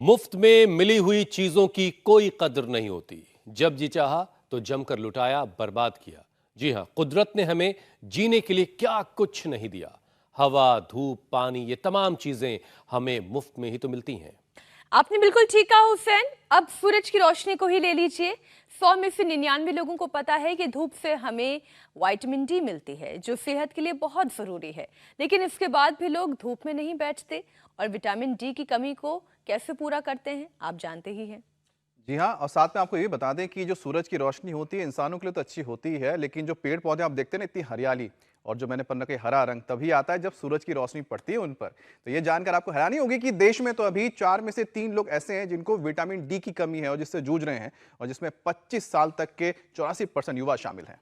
मुफ्त में मिली हुई चीजों की कोई कदर नहीं होती। जब जी चाहा तो जमकर लुटाया, बर्बाद किया। जी हां, कुदरत ने हमें जीने के लिए क्या कुछ नहीं दिया। हवा, धूप, पानी, ये तमाम चीजें हमें मुफ्त में ही तो मिलती हैं। आपने बिल्कुल ठीक कहा हुसैन। अब सूरज की रोशनी को ही ले लीजिए। 100 में से 99 लोगों को पता है कि धूप से हमें विटामिन डी मिलती है, जो सेहत के लिए बहुत जरूरी है। लेकिन इसके बाद भी लोग धूप में नहीं बैठते और विटामिन डी की कमी को कैसे पूरा करते हैं आप जानते ही हैं। जी हाँ, और साथ में आपको ये बता दें कि जो सूरज की रोशनी होती है इंसानों के लिए तो अच्छी होती है, लेकिन जो पेड़ पौधे आप देखते हैं ना, इतनी हरियाली और जो मैंने पन्ना के हरा रंग तभी आता है जब सूरज की रोशनी पड़ती है उन पर। तो ये जानकर आपको हैरानी होगी कि देश में तो अभी 4 में से 3 लोग ऐसे हैं जिनको विटामिन डी की कमी है और जिससे जूझ रहे हैं, और जिसमें 25 साल तक के 84% युवा शामिल हैं।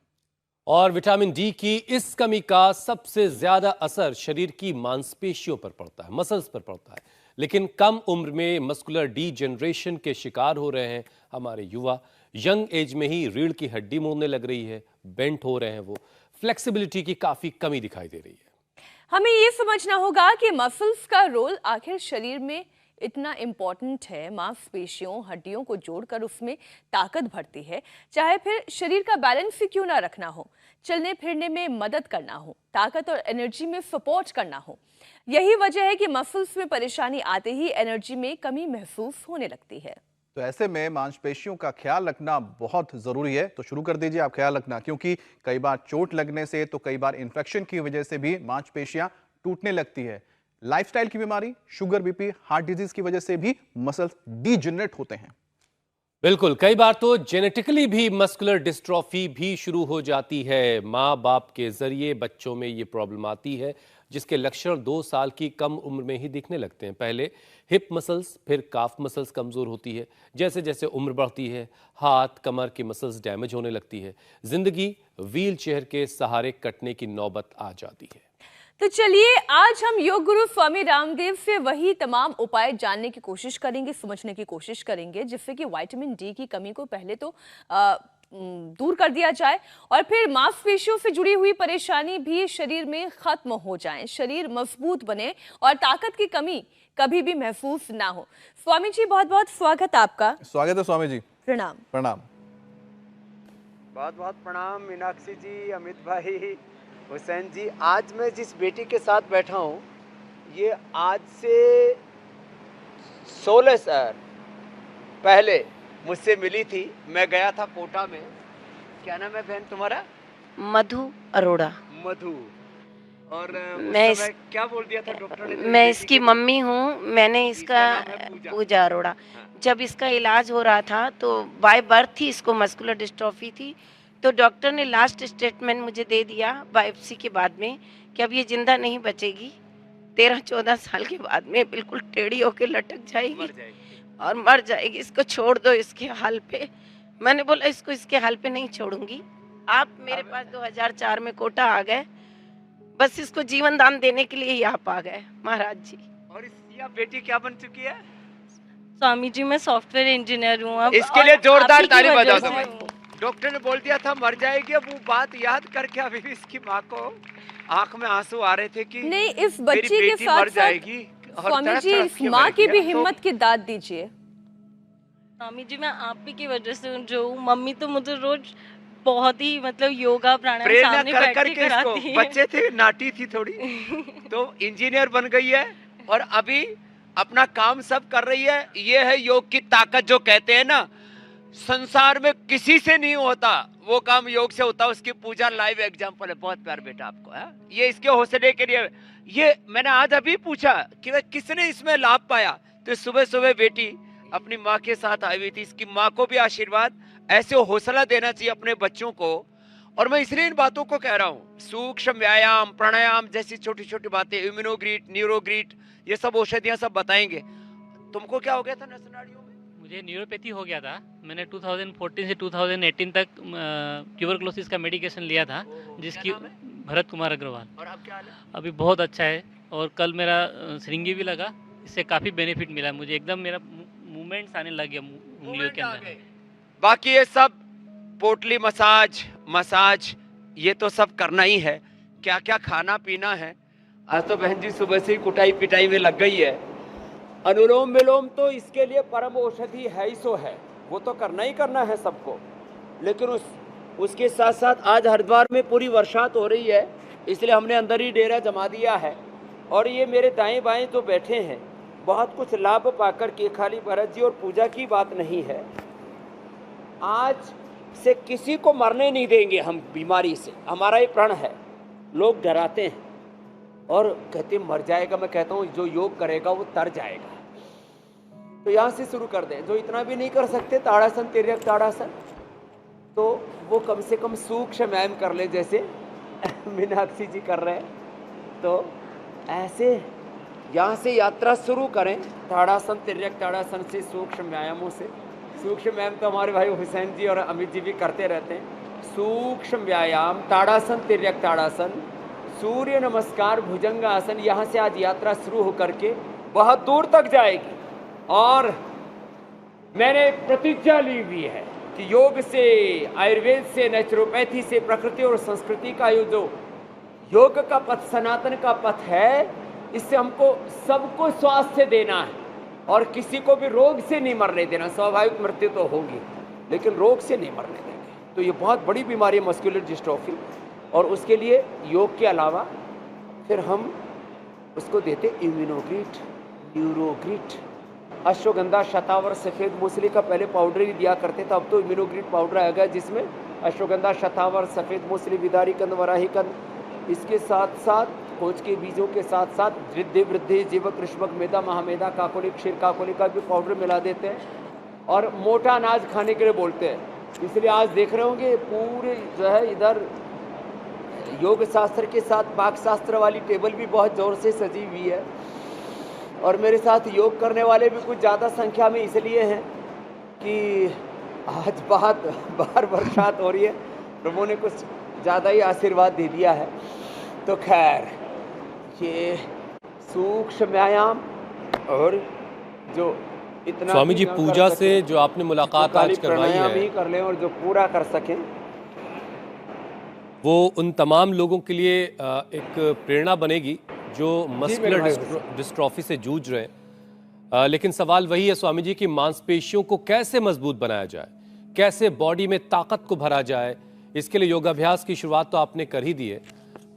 और विटामिन डी की इस कमी का सबसे ज्यादा असर शरीर की मांसपेशियों पर पड़ता है, मसल्स पर पड़ता है। लेकिन कम उम्र में मस्कुलर डीजनरेशन के शिकार हो रहे हैं हमारे युवा। यंग एज में ही रीढ़ की हड्डी मुड़ने लग रही है, बेंट हो रहे हैं वो। फ्लेक्सिबिलिटी की काफी कमी दिखाई दे रही है। हमें ये समझना होगा कि मसल्स का रोल आखिर शरीर में इतना इम्पोर्टेंट है। मांसपेशियों, हड्डियों को जोड़कर उसमें ताकत भरती है। चाहे फिर शरीर का बैलेंस ही क्यों ना रखना हो, चलने फिरने में मदद करना हो, ताकत और एनर्जी में सपोर्ट करना हो। यही वजह है कि मसल्स में परेशानी आते ही एनर्जी में कमी महसूस होने लगती है। तो ऐसे में मांसपेशियों का ख्याल रखना बहुत जरूरी है। तो शुरू कर दीजिए आप ख्याल रखना, क्योंकि कई बार चोट लगने से, तो कई बार इन्फेक्शन की वजह से भी मांसपेशियां टूटने लगती है। लाइफस्टाइल की बीमारी, शुगर, बीपी, हार्ट डिजीज की वजह से भी मसल्स डीजनरेट होते हैं। बिल्कुल, कई बार तो जेनेटिकली भी मस्कुलर डिस्ट्रॉफी भी शुरू हो जाती है। माँ बाप के जरिए बच्चों में ये प्रॉब्लम आती है, जिसके लक्षण 2 साल की कम उम्र में ही दिखने लगते हैं। पहले हिप मसल्स, फिर काफ मसल्स कमजोर होती है। जैसे जैसे उम्र बढ़ती है, हाथ, कमर की मसल्स डैमेज होने लगती है। जिंदगी व्हील चेयर के सहारे कटने की नौबत आ जाती है। तो चलिए, आज हम योग गुरु स्वामी रामदेव से वही तमाम उपाय जानने की कोशिश करेंगे, समझने की कोशिश करेंगे, जिससे कि विटामिन डी की कमी को पहले तो दूर कर दिया जाए और फिर मांसपेशियों से जुड़ी हुई परेशानी भी शरीर में खत्म हो जाए, शरीर मजबूत बने और ताकत की कमी कभी भी महसूस ना हो। स्वामी जी, बहुत बहुत स्वागत आपका। स्वागत है स्वामी जी। प्रणाम। प्रणाम। बहुत बहुत प्रणाम मीनाक्षी जी, अमित भाई, हुसैन जी। आज मैं जिस बेटी के साथ बैठा हूँ, ये आज से 16 साल पहले मुझसे मिली थी। मैं गया था कोटा में। क्या नाम है बहन तुम्हारा? मधु अरोड़ा। मधु। और मैं उस समय क्या बोल दिया था डॉक्टर ने? मैं इसकी मम्मी हूँ। मैंने इसका नाम है पूजा अरोड़ा। हाँ। जब इसका इलाज हो रहा था तो बाय बर्थ ही इसको मस्कुलर डिस्ट्रॉफी थी, तो डॉक्टर ने लास्ट स्टेटमेंट मुझे दे दिया बायोप्सी के बाद में कि अब ये जिंदा नहीं बचेगी। 13-14 साल के बाद में बिल्कुल टेढ़ी होकर लटक जाएगी और मर जाएगी। इसको छोड़ दो इसके हाल पे। मैंने बोला इसको इसके हाल पे नहीं छोड़ूंगी। आप मेरे पास 2004 में कोटा आ गए, बस इसको जीवन दान देने के लिए ही आप आ गए महाराज जी। और यह बेटी क्या बन चुकी है? स्वामी जी, मैं सॉफ्टवेयर इंजीनियर हूँ। अब इसके लिए जोरदार ताली बजा दो। दो। डॉक्टर ने बोल दिया था मर जाएगी। अब वो बात याद करके अभी भी इसकी माँ को आंख में आंसू आ रहे थे कि नहीं, इस बच्ची के साथ मर जाएगी। और स्वामी तड़प जी, तड़प इस के माँ मर की गया। भी तो हिम्मत की दाद दीजिए। स्वामी जी, मैं आप ही की वजह से जो हूँ, मम्मी तो मुझे रोज बहुत ही मतलब योगा प्राणायाम प्रेरणा सामने कर बैठ कर के के इसको, कराती है। बच्चे थे, नाटी थी थोड़ी, तो इंजीनियर बन गई है और अभी अपना काम सब कर रही है। ये है योग की ताकत, जो कहते हैं ना संसार में किसी से नहीं होता वो काम योग से होता है। उसकी पूजा लाइव एग्जांपल है। बहुत प्यार बेटा आपको है। ये इसके हौसले के लिए। ये मैंने आज अभी पूछा कि वह किसने इसमें लाभ पाया, तो सुबह सुबह बेटी अपनी माँ के साथ आई हुई थी। इसकी माँ को भी आशीर्वाद, ऐसे हौसला देना चाहिए अपने बच्चों को। और मैं इसलिए इन बातों को कह रहा हूँ, सूक्ष्म व्यायाम, प्राणायाम जैसी छोटी छोटी बातें, इम्यूनोग्रीट, न्यूरोग्रीट, ये सब औषधियां सब बताएंगे। तुमको क्या हो गया था नस नाड़ियों में? मुझे न्यूरोपैथी हो गया था। मैंने 2014 से 2018 तक ट्यूबरकुलोसिस का मेडिकेशन लिया था, जिसकी भरत कुमार अग्रवाल। और अब क्या हाल है? अभी बहुत अच्छा है और कल मेरा सिरिंगी भी लगा। इससे काफ़ी बेनिफिट मिला मुझे। एकदम मेरा मूवमेंट्स आने लग गया उंगलियों के अंदर। बाकी ये सब पोटली मसाज ये तो सब करना ही है। क्या क्या खाना पीना है। आज तो बहन जी सुबह से ही कुटाई पिटाई में लग गई है। अनुलोम विलोम तो इसके लिए परम औषधि है ही सो है, वो तो करना ही करना है सबको। लेकिन उसके साथ साथ आज हरिद्वार में पूरी बरसात हो रही है, इसलिए हमने अंदर ही डेरा जमा दिया है। और ये मेरे दाएं बाएं जो बैठे हैं बहुत कुछ लाभ पाकर के, खाली भरत जी और पूजा की बात नहीं है। आज से किसी को मरने नहीं देंगे हम बीमारी से, हमारा ये प्रण है। लोग डराते हैं और कहते मर जाएगा, मैं कहता हूँ जो योग करेगा वो तर जाएगा। तो यहाँ से शुरू कर दें। जो इतना भी नहीं कर सकते ताड़ासन, तिर्यक ताड़ासन, तो वो कम से कम सूक्ष्म व्यायाम कर ले, जैसे मीनाक्षी जी कर रहे हैं। तो ऐसे यहाँ से यात्रा शुरू करें, ताड़ासन, तिर्यक ताड़ासन से, सूक्ष्म व्यायामों से। सूक्ष्म व्यायाम तो हमारे भाई हुसैन जी और अमित जी भी करते रहते हैं। सूक्ष्म व्यायाम, ताड़ासन, तिर्यक ताड़ासन, सूर्य नमस्कार, भुजंगासन, यहाँ से आज यात्रा शुरू होकर के बहुत दूर तक जाएगी। और मैंने प्रतिज्ञा ली हुई है कि योग से, आयुर्वेद से, नेचुरोपैथी से, प्रकृति और संस्कृति का जो योग का पथ, सनातन का पथ है, इससे हमको सबको स्वास्थ्य देना है और किसी को भी रोग से नहीं मरने देना। स्वाभाविक मृत्यु तो होगी लेकिन रोग से नहीं मरने देंगे। तो ये बहुत बड़ी बीमारी है मस्कुलर डिस्ट्रोफी, और उसके लिए योग के अलावा फिर हम उसको देते इम्यूनोग्रिट, न्यूरोग्रिट, अश्वगंधा, शतावर, सफ़ेद मूसली का पहले पाउडर ही दिया करते थे, अब तो इम्यूनोग्रिट पाउडर आ गया जिसमें अश्वगंधा, शतावर, सफ़ेद मूसली, विदारी कंद, वराही कंद, इसके साथ साथ खोज के बीजों के साथ साथ वृद्धि वृद्धि, जीवक, कृष्मक, मेदा, महामेदा, काकोली, क्षीर काकोली का भी पाउडर मिला देते हैं। और मोटा अनाज खाने के लिए बोलते हैं, इसलिए आज देख रहे होंगे पूरे जो है इधर योग शास्त्र के साथ पाक शास्त्र वाली टेबल भी बहुत ज़ोर से सजी हुई है। और मेरे साथ योग करने वाले भी कुछ ज़्यादा संख्या में इसलिए हैं कि आज बाहर बरसात हो रही है, प्रभु ने कुछ ज़्यादा ही आशीर्वाद दे दिया है। तो खैर ये सूक्ष्म व्यायाम और जो इतना स्वामी जी पूजा से जो आपने मुलाकात आज करवाई है, ही कर लें और जो पूरा कर सकें, वो उन तमाम लोगों के लिए एक प्रेरणा बनेगी जो मस्कुलर डिस्ट्रॉफी से जूझ रहे हैं। लेकिन सवाल वही है स्वामी जी कि मांसपेशियों को कैसे मजबूत बनाया जाए, कैसे बॉडी में ताकत को भरा जाए। इसके लिए योगाभ्यास की शुरुआत तो आपने कर ही दी है।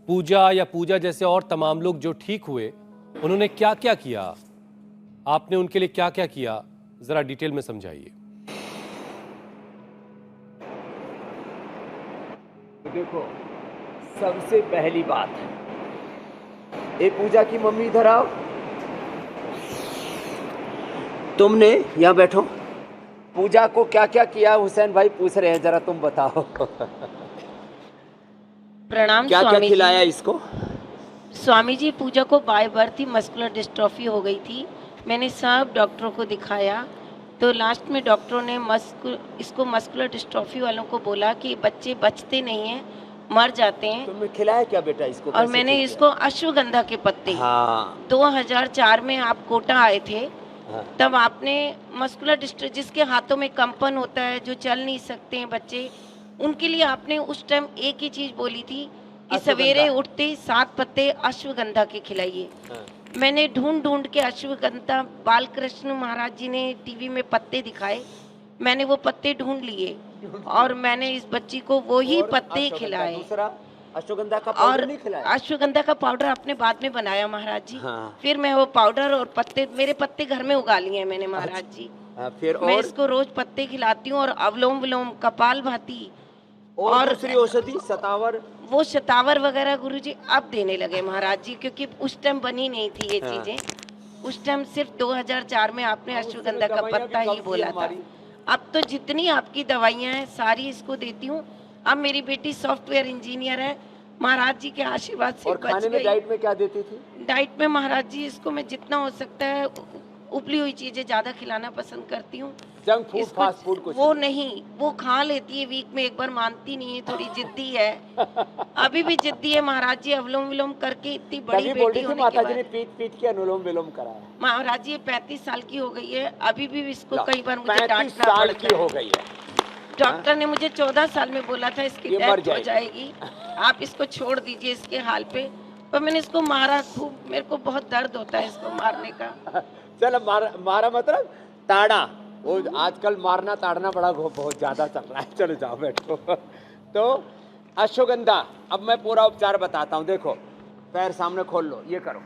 पूजा जैसे और तमाम लोग जो ठीक हुए, उन्होंने क्या क्या किया, आपने उनके लिए क्या क्या किया, जरा डिटेल में समझाइए। देखो, सबसे पहली बात, ये पूजा की मम्मी इधर आओ, तुमने यहाँ बैठो, पूजा को क्या क्या किया हुसैन भाई पूछ रहे हैं, जरा तुम बताओ। प्रणाम क्या क्या स्वामी खिलाया जी। इसको? स्वामी जी, पूजा को by birth he muscular dystrophy हो गई थी। मैंने सब डॉक्टरों को दिखाया, तो लास्ट में डॉक्टरों ने इसको मस्कुलर डिस्ट्रॉफी वालों को बोला कि बच्चे बचते नहीं हैं, मर जाते हैं। तुमने खिलाया क्या बेटा इसको? और मैंने इसको अश्वगंधा के पत्ते, 2004 में आप कोटा आए थे, तब आपने मस्कुलर डिस्ट्रॉफी, जिसके हाथों में कंपन होता है, जो चल नहीं सकते हैं बच्चे, उनके लिए आपने उस टाइम एक ही चीज बोली थी कि सवेरे उठते 7 पत्ते अश्वगंधा के खिलाइए। मैंने ढूंढ के अश्वगंधा, बालकृष्ण महाराज जी ने टीवी में पत्ते दिखाए, मैंने वो पत्ते ढूंढ लिए और मैंने इस बच्ची को वो ही पत्ते खिलाए। दूसरा अश्वगंधा का पाउडर नहीं खिलाया? अश्वगंधा का पाउडर आपने बाद में बनाया महाराज जी। फिर मैं वो पाउडर और पत्ते, मेरे पत्ते घर में उगा लिए हैं मैंने महाराज जी। फिर मैं इसको रोज पत्ते खिलाती हूँ और अवलोम विलोम, कपाल भाती और दूसरी औषधि शतावर, वो शतावर वगैरह गुरुजी अब देने लगे महाराज जी, क्योंकि उस टाइम बनी नहीं थी ये चीजें। उस टाइम सिर्फ 2004 में आपने अश्वगंधा का पत्ता ही बोला था। अब तो जितनी आपकी दवाइयाँ हैं सारी इसको देती हूँ। अब मेरी बेटी सॉफ्टवेयर इंजीनियर है, महाराज जी के आशीर्वाद से और खाने में डाइट में क्या देती थी? डाइट में महाराज जी इसको मैं जितना हो सकता है उबली हुई चीजें ज्यादा खिलाना पसंद करती हूँ। जंक फूड, फास्ट फूड कुछ वो नहीं, वो खा लेती है वीक में एक बार, मानती नहीं है, थोड़ी जिद्दी है, अभी भी जिद्दी है महाराज जी। अवलोम विलोम करके इतनी बड़ी बेटी होने माता जी ने पीट के अनुलोम विलोम कराया महाराज जी। 35 साल की हो गई है, अभी भी इसको कई बार मुझे 35 साल की हो गई है। डॉक्टर ने मुझे 14 साल में बोला था इसकी डेथ हो जाएगी, आप इसको छोड़ दीजिए इसके हाल पे, पर मैंने इसको मारा खूब, मेरे को बहुत दर्द होता है इसको मारने का। चल मारा मतलब ताड़ा, वो आजकल मारना ताड़ना बड़ा बहुत ज्यादा चल रहा है। चलो जाओ बैठो। तो अश्वगंधा, अब मैं पूरा उपचार बताता हूँ। देखो पैर सामने खोल लो, ये करो।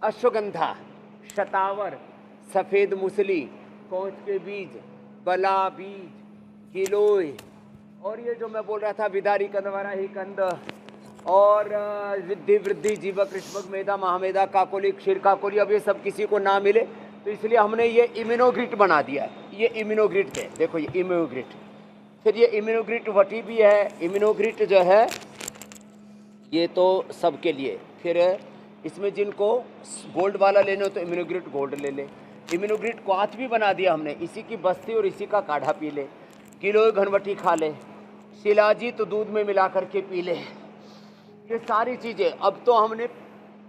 अश्वगंधा, शतावर, सफेद मूसली, कोंच के बीज, बला बीज, गिलोय, और ये जो मैं बोल रहा था विदारी कंद, वराही कंद, और रिद्धि वृद्धि, जीवक, ऋष्वक, मेधा, महामेधा, काकोली, क्षीर काकोली। अब ये सब किसी को ना मिले तो इसलिए हमने ये इम्यूनोग्रिट बना दिया है। ये इम्यूनोग्रिट है, देखो ये इम्यूनोग्रिट। फिर ये इम्यूनोग्रिट वटी भी है। इम्यूनोग्रिट जो है ये तो सबके लिए। फिर इसमें जिनको गोल्ड वाला लेना हो तो इम्यूनोग्रिट गोल्ड ले ले। इम्यूनोग्रिट क्वाथ भी बना दिया हमने, इसी की बस्ती और इसी का काढ़ा पी ले। किलो घनवटी खा ले, शिलाजीत तो दूध में मिला करके पी ले। ये सारी चीज़ें अब तो हमने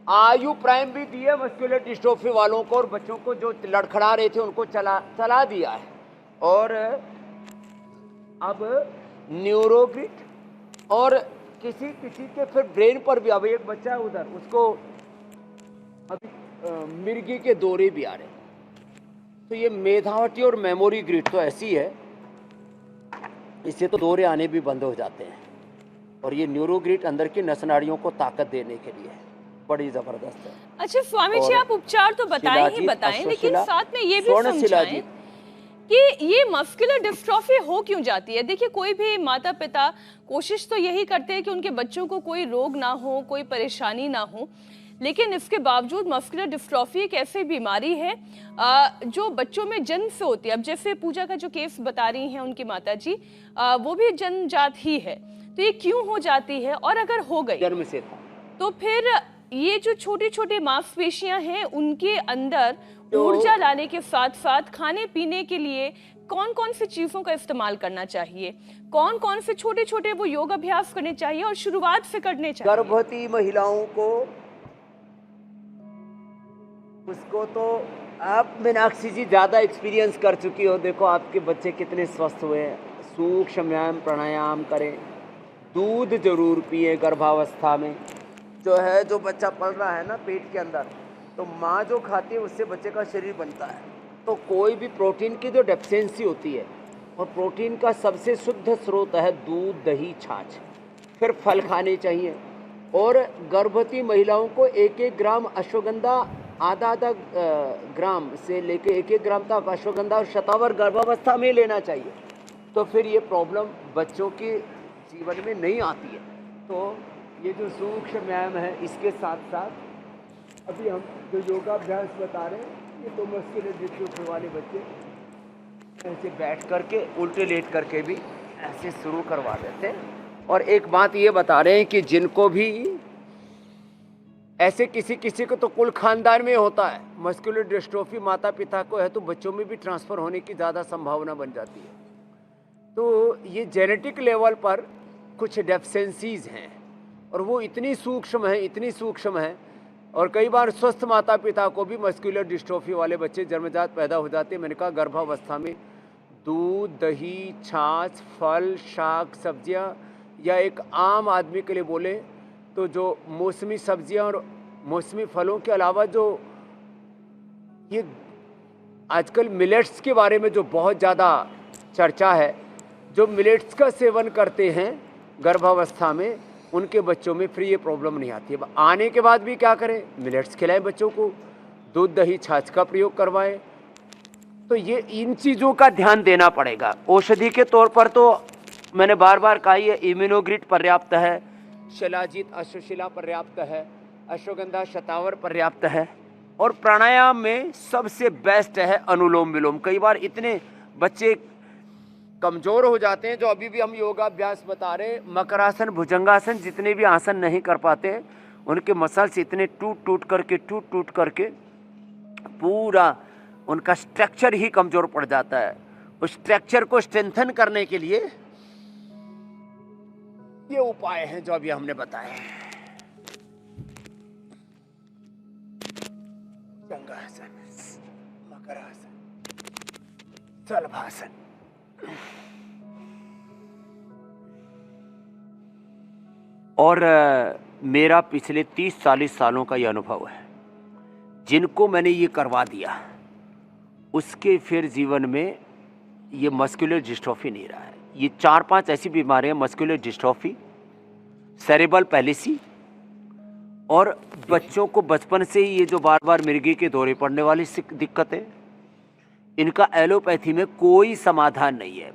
आयु प्राइम भी दी है मस्कुलर डिस्ट्रोफी वालों को, और बच्चों को जो लड़खड़ा रहे थे उनको चला दिया है। और अब न्यूरोग्रिट, और किसी के फिर ब्रेन पर भी। अब एक बच्चा है उधर, उसको अभी मिर्गी के दौरे भी आ रहे। तो ये मेधावटी और मेमोरी ग्रिड तो ऐसी है, इससे तो दौरे आने भी बंद हो जाते हैं। और ये न्यूरोग्रिड अंदर की नस नाड़ियों को ताकत देने के लिए बड़ी जबरदस्त है। अच्छा स्वामी जी, आप उपचार तो बताएं ही बताएं, लेकिन साथ में ये भी समझाएं कि ये मस्कुलर डिस्ट्रॉफी हो क्यों जाती है। देखिए कोई भी माता पिता कोशिश तो यही करते हैं कि उनके बच्चों को कोई रोग ना हो, कोई परेशानी ना हो, लेकिन इसके बावजूद मस्कुलर डिस्ट्रॉफी एक ऐसी बीमारी है जो बच्चों में जन्म से होती है। अब जैसे पूजा का जो केस बता रही हैं उनकी माता जी, वो भी जन्मजात ही है। तो ये क्यों हो जाती है, और अगर हो गई जन्म से था तो फिर ये जो छोटी छोटी मांसपेशियां हैं उनके अंदर ऊर्जा लाने के साथ साथ खाने पीने के लिए कौन कौन सी चीजों का इस्तेमाल करना चाहिए, कौन कौन से छोटे छोटे वो योग अभ्यास करने चाहिए और शुरुआत से करने चाहिए। गर्भवती महिलाओं को, उसको तो आप मीनाक्षी जी ज्यादा एक्सपीरियंस कर चुकी हो। देखो आपके बच्चे कितने स्वस्थ हुए हैं। सूक्ष्म व्यायाम प्राणायाम करें, दूध जरूर पिए गर्भावस्था में। जो है जो बच्चा पल रहा है ना पेट के अंदर, तो माँ जो खाती है उससे बच्चे का शरीर बनता है। तो कोई भी प्रोटीन की जो डेफिशिएंसी होती है, और प्रोटीन का सबसे शुद्ध स्रोत है दूध, दही, छाछ। फिर फल खाने चाहिए। और गर्भवती महिलाओं को 1-1 ग्राम अश्वगंधा, आधा ग्राम से लेके 1-1 ग्राम तक अश्वगंधा और शतावर गर्भावस्था में लेना चाहिए। तो फिर ये प्रॉब्लम बच्चों के जीवन में नहीं आती है। तो ये जो सूक्ष्म व्यायाम है, इसके साथ साथ अभी हम जो योगाभ्यास बता रहे हैं, ये तो मस्कुलर डिस्ट्रोफी वाले बच्चे ऐसे बैठ करके, उल्टे लेट करके भी ऐसे शुरू करवा देते हैं। और एक बात ये बता रहे हैं कि जिनको भी ऐसे किसी को तो कुल खानदान में होता है मस्कुलर डिस्ट्रोफी, माता पिता को है तो बच्चों में भी ट्रांसफ़र होने की ज़्यादा संभावना बन जाती है। तो ये जेनेटिक लेवल पर कुछ डेफिशिएंसीज हैं, और वो इतनी सूक्ष्म है। और कई बार स्वस्थ माता पिता को भी मस्कुलर डिस्ट्रोफी वाले बच्चे जन्मजात पैदा हो जाते हैं। मैंने कहा गर्भावस्था में दूध, दही, छाछ, फल, शाक, सब्जियां, या एक आम आदमी के लिए बोले तो जो मौसमी सब्जियां और मौसमी फलों के अलावा जो ये आजकल मिलेट्स के बारे में जो बहुत ज़्यादा चर्चा है, जो मिलेट्स का सेवन करते हैं गर्भावस्था में, उनके बच्चों में फिर ये प्रॉब्लम नहीं आती है। आने के बाद भी क्या करें, मिलेट्स खिलाएं बच्चों को, दूध, दही, छाछ का प्रयोग करवाएं। तो ये इन चीज़ों का ध्यान देना पड़ेगा। औषधि के तौर पर तो मैंने बार बार कहा है, इम्यूनोग्रिट पर्याप्त है, शिलाजीत अश्वशिला पर्याप्त है, अश्वगंधा शतावर पर्याप्त है। और प्राणायाम में सबसे बेस्ट है अनुलोम विलोम। कई बार इतने बच्चे कमज़ोर हो जाते हैं, जो अभी भी हम योगाभ्यास बता रहे हैं, मकरासन, भुजंगासन, जितने भी आसन नहीं कर पाते हैं, उनके मसल्स इतने टूट टूट करके पूरा उनका स्ट्रक्चर ही कमज़ोर पड़ जाता है। उस स्ट्रक्चर को स्ट्रेंथन करने के लिए ये उपाय हैं जो अभी हमने बताए। भुजंगासन, मकरासन, शलभासन। और मेरा पिछले 30-40 सालों का ये अनुभव है, जिनको मैंने ये करवा दिया उसके फिर जीवन में ये मस्कुलर डिस्ट्रॉफी नहीं रहा है। ये 4-5 ऐसी बीमारियां, मस्कुलर डिस्ट्रॉफी, सेरेब्रल पैलिसी, और बच्चों को बचपन से ही ये जो बार बार मिर्गी के दौरे पड़ने वाली दिक्कतें, इनका एलोपैथी में कोई समाधान नहीं है।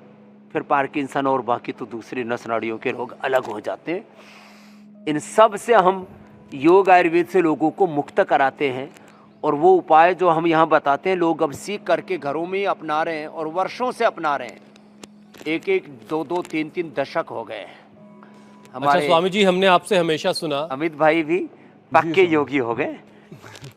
फिर पार्किंसन और बाकी तो दूसरे नस नाड़ियों के रोग अलग हो जाते हैं। इन सब से हम योग आयुर्वेद से लोगों को मुक्त कराते हैं, और वो उपाय जो हम यहाँ बताते हैं लोग अब सीख करके घरों में ही अपना रहे हैं और वर्षों से अपना रहे हैं। 1-1, 2-2, 3-3 दशक हो गए हैं। अच्छा स्वामी जी, हमने आपसे हमेशा सुना, अमित भाई भी पक्के योगी हो गए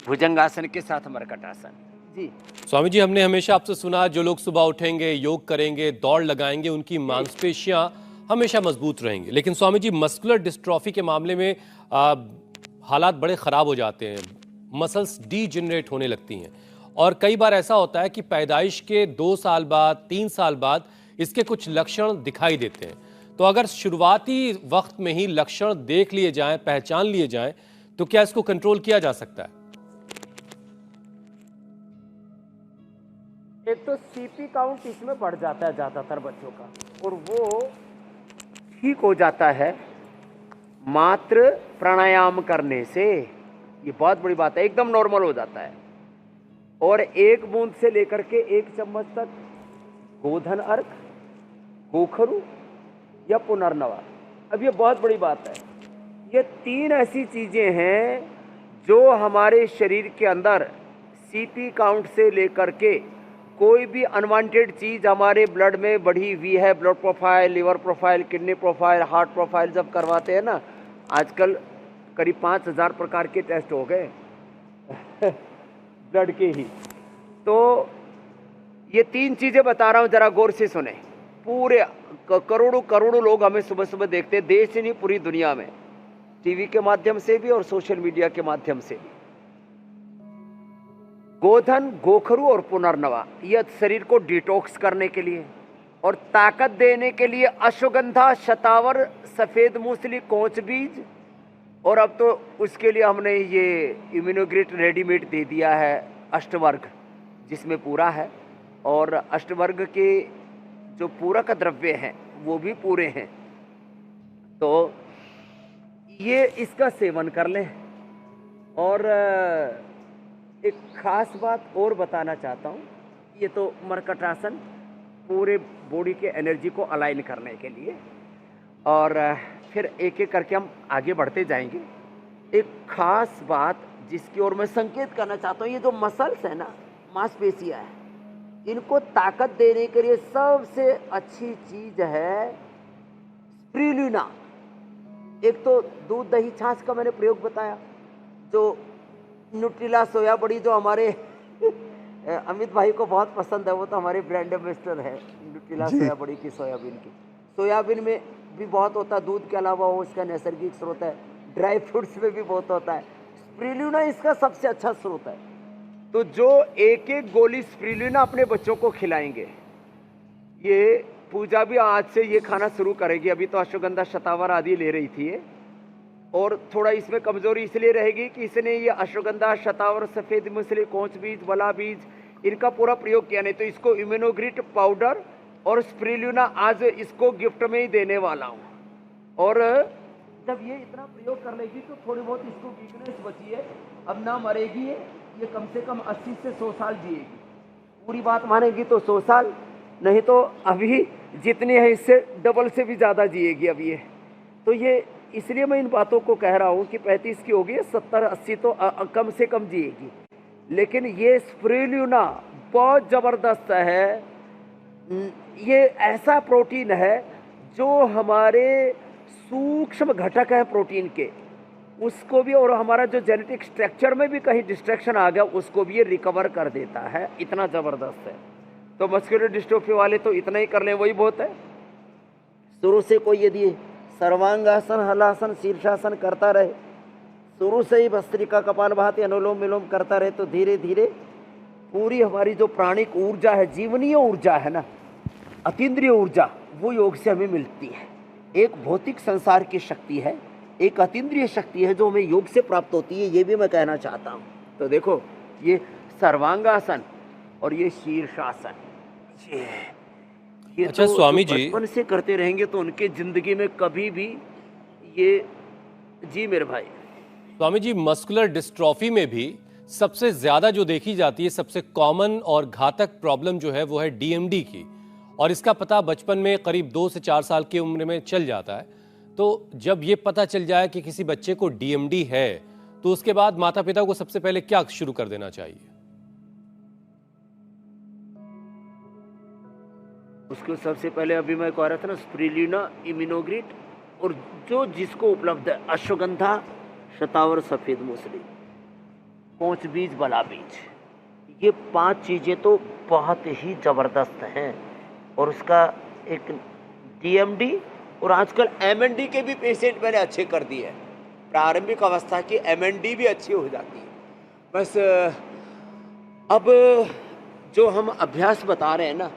भुजंगासन के साथ मरकटासन। जी स्वामी जी, हमने हमेशा आपसे सुना जो लोग सुबह उठेंगे, योग करेंगे, दौड़ लगाएंगे, उनकी मांसपेशियां हमेशा मजबूत रहेंगी। लेकिन स्वामी जी, मस्कुलर डिस्ट्रॉफी के मामले में हालात बड़े ख़राब हो जाते हैं, मसल्स डीजेनरेट होने लगती हैं, और कई बार ऐसा होता है कि पैदाइश के 2 साल बाद, 3 साल बाद इसके कुछ लक्षण दिखाई देते हैं। तो अगर शुरुआती वक्त में ही लक्षण देख लिए जाएं, पहचान लिए जाएं, तो क्या इसको कंट्रोल किया जा सकता है? एक तो सीपी काउंट इसमें बढ़ जाता है ज़्यादातर बच्चों का, और वो ठीक हो जाता है मात्र प्राणायाम करने से। ये बहुत बड़ी बात है, एकदम नॉर्मल हो जाता है। और 1 बूंद से लेकर के 1 चम्मच तक गोधन अर्क, गोखरू या पुनर्नवा। अब ये बहुत बड़ी बात है, ये 3 ऐसी चीज़ें हैं जो हमारे शरीर के अंदर सीपी काउंट से लेकर के कोई भी अनवांटेड चीज़ हमारे ब्लड में बढ़ी हुई है, blood profile, liver profile, kidney profile, heart profile जब करवाते हैं ना, आजकल करीब 5000 प्रकार के टेस्ट हो गए ब्लड के ही। तो ये 3 चीज़ें बता रहा हूँ, ज़रा गौर से सुने। पूरे करोड़ों लोग हमें सुबह सुबह देखते हैं, देश से नहीं पूरी दुनिया में, टीवी के माध्यम से भी और सोशल मीडिया के माध्यम से भी। गोधन, गोखरू और पुनर्नवा, यह शरीर को डिटॉक्स करने के लिए और ताकत देने के लिए अश्वगंधा, शतावर, सफ़ेद मूसली, कोंच बीज, और अब तो उसके लिए हमने ये इम्यूनोग्रेट रेडीमेड दे दिया है अष्टवर्ग, जिसमें पूरा है, और अष्टवर्ग के जो पूरक द्रव्य हैं वो भी पूरे हैं। तो ये इसका सेवन कर लें। और एक खास बात और बताना चाहता हूँ, ये तो मरकटासन पूरे बॉडी के एनर्जी को अलाइन करने के लिए, और फिर एक एक करके हम आगे बढ़ते जाएंगे। एक खास बात जिसकी ओर मैं संकेत करना चाहता हूँ, ये जो मसल्स है ना, मांसपेशियाँ है, इनको ताकत देने के लिए सबसे अच्छी चीज़ है स्प्रुलिना। एक तो दूध, दही, छाछ का मैंने प्रयोग बताया, जो न्यूट्रिला सोया बड़ी जो हमारे अमित भाई को बहुत पसंद है, वो तो हमारे ब्रांड एम्बेसडर है न्यूट्रिला सोया बड़ी की, सोयाबीन की। सोयाबीन में भी बहुत होता है, दूध के अलावा वो इसका नैसर्गिक स्रोत है, ड्राई फ्रूट्स में भी बहुत होता है। स्प्रुलिना इसका सबसे अच्छा स्रोत है। तो जो 1-1 गोली स्प्रुलिना अपने बच्चों को खिलाएंगे, ये पूजा भी आज से ये खाना शुरू करेगी। अभी तो अश्वगंधा, शतावर आदि ले रही थी, और थोड़ा इसमें कमजोरी इसलिए रहेगी कि इसने ये अश्वगंधा, शतावर, सफ़ेद मूसली, कोंच बीज, बला बीज, इनका पूरा प्रयोग किया। नहीं तो इसको इम्यूनोग्रिट पाउडर और स्प्रुलिना आज इसको गिफ्ट में ही देने वाला हूँ। और जब ये इतना प्रयोग कर लेगी तो थोड़ी बहुत इसको वीकनेस बची है, अब ना मरेगी ये कम से कम 80 से 100 साल जिएगी। पूरी बात मानेगी तो 100 साल, नहीं तो अभी जितनी है इससे डबल से भी ज़्यादा जिएगी अब ये। तो ये इसलिए मैं इन बातों को कह रहा हूँ कि 35 की होगी, 70-80 तो कम से कम जिएगी। लेकिन ये स्प्रुलिना बहुत ज़बरदस्त है। ये ऐसा प्रोटीन है जो हमारे सूक्ष्म घटक है प्रोटीन के, उसको भी, और हमारा जो जेनेटिक स्ट्रक्चर में भी कहीं डिस्ट्रैक्शन आ गया उसको भी ये रिकवर कर देता है। इतना ज़बरदस्त है। तो मस्कुलर डिस्ट्रोफी वाले तो इतना ही कर लें, वही बहुत है। शुरू से कोई यदि सर्वांगासन, हलासन, शीर्षासन करता रहे, शुरू से ही भस्त्रिका, कपालभाति, अनुलोम विलोम करता रहे, तो धीरे धीरे पूरी हमारी जो प्राणिक ऊर्जा है, जीवनीय ऊर्जा है ना, अतीन्द्रिय ऊर्जा, वो योग से हमें मिलती है। एक भौतिक संसार की शक्ति है, एक अतीन्द्रिय शक्ति है जो हमें योग से प्राप्त होती है, ये भी मैं कहना चाहता हूँ। तो देखो, ये सर्वांगासन और ये शीर्षासन, ये अच्छा तो स्वामी जो जी, बचपन से करते रहेंगे तो उनके जिंदगी में कभी भी ये, जी मेरे भाई, स्वामी जी मस्कुलर डिस्ट्रॉफी में भी सबसे ज्यादा जो देखी जाती है, सबसे कॉमन और घातक प्रॉब्लम जो है वो है डीएमडी की, और इसका पता बचपन में करीब 2 से 4 साल की उम्र में चल जाता है। तो जब ये पता चल जाए कि किसी बच्चे को डीएमडी है, तो उसके बाद माता पिता को सबसे पहले क्या शुरू कर देना चाहिए? उसको सबसे पहले अभी मैं कह रहा था ना, स्प्रिलिना, इम्यूनोग्रिट, और जो जिसको उपलब्ध है अश्वगंधा, शतावर, सफेद मूसली, पोंच बीज, बला बीज, ये 5 चीजें तो बहुत ही जबरदस्त हैं। और उसका एक डीएमडी, और आजकल एमएनडी के भी पेशेंट मैंने अच्छे कर दिए हैं। प्रारंभिक अवस्था की एमएनडी भी अच्छी हो जाती है। बस अब जो हम अभ्यास बता रहे हैं ना,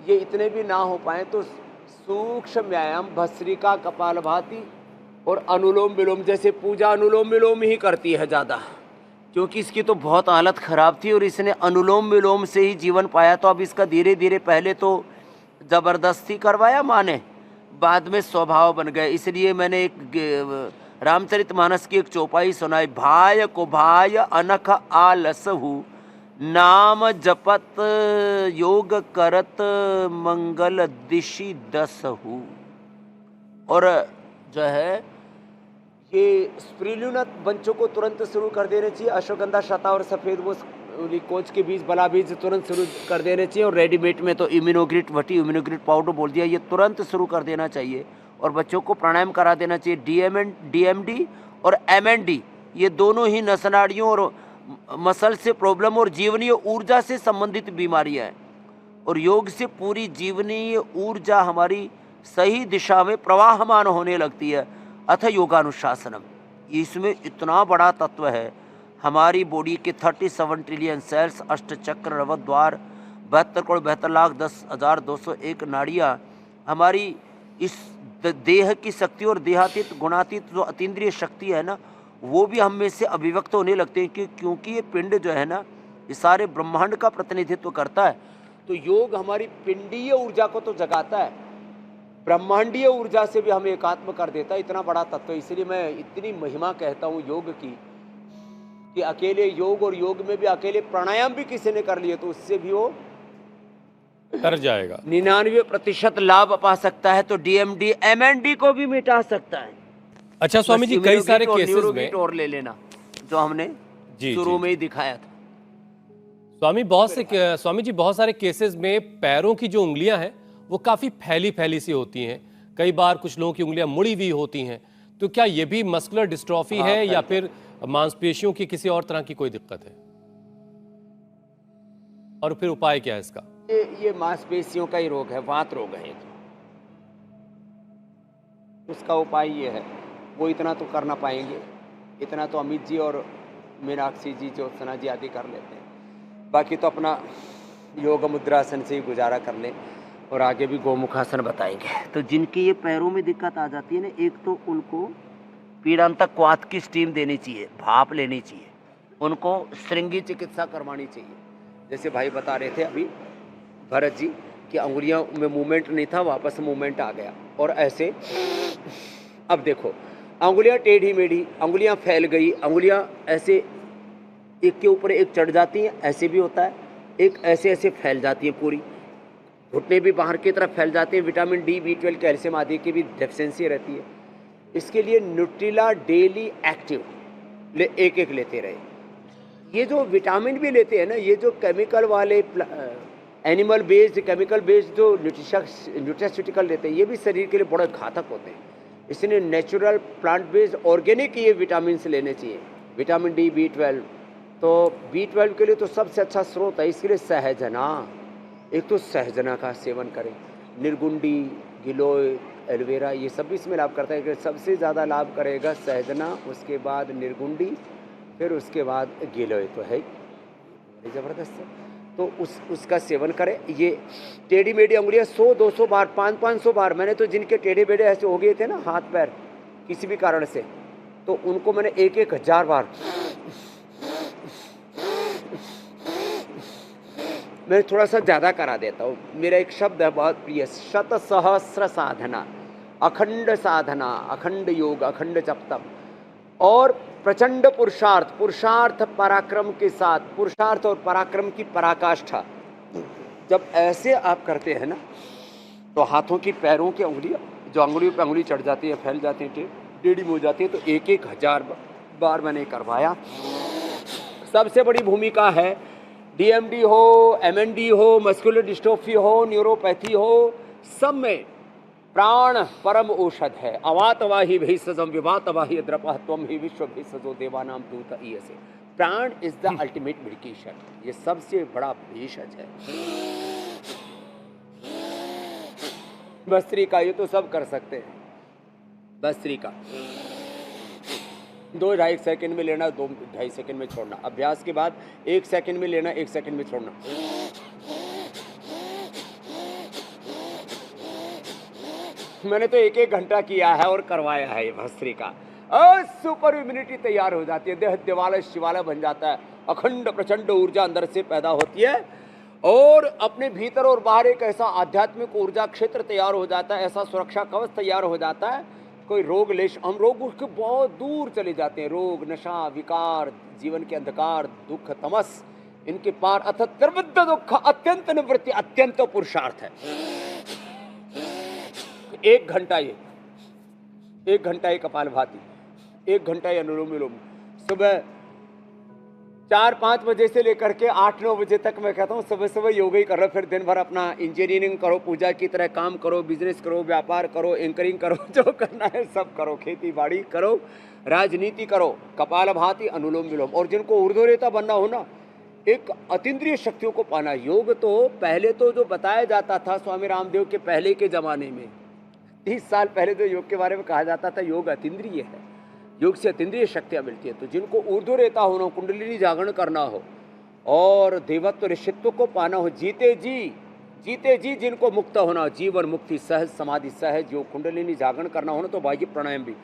ये इतने भी ना हो पाए तो सूक्ष्म व्यायाम, भस्त्रिका, कपालभाति और अनुलोम विलोम, जैसे पूजा अनुलोम विलोम ही करती है ज़्यादा, क्योंकि इसकी तो बहुत हालत ख़राब थी और इसने अनुलोम विलोम से ही जीवन पाया। तो अब इसका धीरे धीरे, पहले तो ज़बरदस्ती करवाया माँ ने, बाद में स्वभाव बन गए। इसलिए मैंने एक रामचरितमानस की एक चौपाई सुनाई, भाय को भाय अनख आलसहु, नाम जपत योग करत मंगल दिशि दसहु। और जो है ये स्प्रिलिना बच्चों को तुरंत शुरू कर देने चाहिए। अश्वगंधा, शता और सफ़ेद मूसली, कोच के बीज, बला बीज तुरंत शुरू कर देने चाहिए। और रेडीमेड में तो इम्यूनोग्रिट वटी, इम्यूनोग्रिट पाउडर बोल दिया, ये तुरंत शुरू कर देना चाहिए। और बच्चों को प्राणायाम करा देना चाहिए। डीएमडी और एमएनडी, ये दोनों ही नसनाड़ियों और मसल से प्रॉब्लम और जीवनीय ऊर्जा से संबंधित बीमारियां हैं। और योग से पूरी जीवनीय ऊर्जा हमारी सही दिशा में प्रवाहमान होने लगती है। अथ योगानुशासनम, इसमें इतना बड़ा तत्व है। हमारी बॉडी के 37 ट्रिलियन सेल्स, अष्टचक्र, नवद्वार, 72 करोड़ 72 लाख 10,201 नाड़ियाँ, हमारी इस देह की शक्ति और देहातीत गुणातीत जो अतीन्द्रिय शक्ति है ना, वो भी हम में से अभिव्यक्त होने लगते हैं। क्योंकि ये पिंड जो है ना, ये सारे ब्रह्मांड का प्रतिनिधित्व करता है। तो योग हमारी पिंडीय ऊर्जा को तो जगाता है, ब्रह्मांडीय ऊर्जा से भी हमें एकात्म कर देता है। इतना बड़ा तत्व, इसलिए मैं इतनी महिमा कहता हूँ योग की, कि अकेले योग, और योग में भी अकेले प्राणायाम भी किसी ने कर लिए तो उससे भी वो कर जाएगा, 99% लाभ पा सकता है। तो डीएमडी, एमएनडी को भी मिटा सकता है। अच्छा स्वामी जी, कई सारे केसेस में और ले लेना, जो हमने शुरू में ही दिखाया था। स्वामी जी बहुत सारे केसेस में पैरों की जो उंगलियां हैं वो काफी फैली सी होती हैं। कई बार कुछ लोगों की उंगलियां मुड़ी हुई होती हैं। तो क्या ये भी मस्कुलर डिस्ट्रॉफी है या फिर मांसपेशियों की किसी और तरह की कोई दिक्कत है? और फिर उपाय क्या है इसका? ये मांसपेशियों का ही रोग है, वात रोग है। उसका उपाय ये है, वो इतना तो कर ना पाएंगे, इतना तो अमित जी और मीनाक्षी जी, ज्योत्सना जी आदि कर लेते हैं। बाकी तो अपना योग मुद्रासन से ही गुजारा कर लें, और आगे भी गोमुखासन बताएंगे। तो जिनके ये पैरों में दिक्कत आ जाती है ना, एक तो उनको पीड़ांतक क्वाथ की स्टीम देनी चाहिए, भाप लेनी चाहिए, उनको श्रृंगी चिकित्सा करवानी चाहिए। जैसे भाई बता रहे थे अभी भरत जी कि अंगुलियों में मूवमेंट नहीं था, वापस मूवमेंट आ गया। और ऐसे अब देखो, अंगुलियां टेढ़ी मेढ़ी, अंगुलियां फैल गई, अंगुलियां ऐसे एक के ऊपर एक चढ़ जाती हैं, ऐसे भी होता है। एक ऐसे ऐसे फैल जाती है पूरी, घुटने भी बाहर की तरफ फैल जाते हैं। विटामिन डी, B12, कैल्शियम आदि की भी डेफिशिएंसी रहती है। इसके लिए न्यूट्रिला डेली एक्टिव एक लेते रहे। ये जो विटामिन भी लेते हैं ना, ये जो केमिकल वाले एनिमल बेस्ड, केमिकल बेस्ड जो न्यूट्रास्यूटिकल लेते हैं, ये भी शरीर के लिए बड़े घातक होते हैं। इसलिए नेचुरल प्लांट बेस्ड ऑर्गेनिक ये विटामिन लेने चाहिए। विटामिन डी, B12, तो B12 के लिए तो सबसे अच्छा स्रोत है। इसके लिए सहजना, एक तो सहजना का सेवन करें, निर्गुंडी, गिलोय, एलोवेरा, ये सब भी इसमें लाभ करता है। कि सबसे ज़्यादा लाभ करेगा सहजना, उसके बाद निर्गुंडी, फिर उसके बाद गिलोय, तो है बड़ी ज़बरदस्त है। तो उसका सेवन करें। ये टेढ़ी मेढ़ी अंगुलियाँ 100-200 बार, 500-500 बार, मैंने तो जिनके टेढ़े मेढ़े ऐसे हो गए थे ना हाथ पैर किसी भी कारण से, तो उनको मैंने 1,000 बार मैं थोड़ा सा ज़्यादा करा देता हूँ। मेरा एक शब्द है बहुत प्रिय, शत सहस्र साधना, अखंड साधना, अखंड योग, अखंड जप तप और प्रचंड पुरुषार्थ, पुरुषार्थ पराक्रम के साथ, पुरुषार्थ और पराक्रम की पराकाष्ठा। जब ऐसे आप करते हैं ना तो हाथों की पैरों की उंगलियां, जो अंगुलियों पे अंगुली चढ़ जाती है, फैल जाती है, टेढ़ी हो जाती है, तो 1,000 बार मैंने करवाया। सबसे बड़ी भूमिका है डीएमडी हो, एमएनडी हो, मस्कुलर डिस्ट्रोफी हो, न्यूरोपैथी हो, सब में प्राण परम औषध है। अवातवाही भेषजम विवातवाही द्रपः त्वं ही विश्व भेषजो देवानां दूत ईयसे। प्राण इज द अल्टीमेट मेडिकेशन, ये सबसे बड़ा भेषज है। भस्त्रिका, ये तो सब कर सकते हैं। भस्त्रिका 2-2.5 सेकंड में लेना, 2-2.5 सेकंड में छोड़ना। अभ्यास के बाद 1 सेकंड में लेना, 1 सेकंड में छोड़ना। मैंने तो 1-1 घंटा किया है और करवाया है ये भस्त्रिका। सुपर इम्यूनिटी तैयार हो जाती है, देह दिवालय शिवालय बन जाता है, अखंड प्रचंड ऊर्जा अंदर से पैदा होती है और अपने भीतर और बाहर एक ऐसा आध्यात्मिक ऊर्जा क्षेत्र तैयार हो जाता है, ऐसा सुरक्षा कवच तैयार हो जाता है। कोई रोग लेश, हम रोग उसके बहुत दूर चले जाते हैं। रोग, नशा, विकार, जीवन के अंधकार, दुख, तमस, इनके पार अथ त्रिविध दुख अत्यंत निवृत्ति, अत्यंत पुरुषार्थ है। 1 घंटा ये, 1 घंटा ये कपालभाति, 1 घंटा ये अनुलोम विलोम। सुबह 4-5 बजे से लेकर के 8-9 बजे तक मैं कहता हूँ सुबह सुबह योगा ही करो। फिर दिन भर अपना इंजीनियरिंग करो, पूजा की तरह काम करो, बिजनेस करो, व्यापार करो, एंकरिंग करो, जो करना है सब करो, खेती बाड़ी करो, राजनीति करो, कपालभाति, अनुलोम विलोम। और जिनको ऊर्ध्वरेता बनना हो ना, एक अतीन्द्रिय शक्तियों को पाना। योग तो पहले तो जो बताया जाता था स्वामी रामदेव के पहले के ज़माने में, 30 साल पहले तो योग के बारे में कहा जाता था योग अतीन्द्रिय है, योग से अतीन्द्रिय शक्तियाँ मिलती है। तो जिनको ऊर्ध्वरेता होना, कुंडलिनी जागरण करना हो और देवत्व ऋषित्व को पाना हो, जीते जी जिनको मुक्त होना हो, जीवन मुक्ति, सहज समाधि, सहज योग, कुंडलिनी जागरण करना हो ना, तो बाह्य प्राणायाम भी,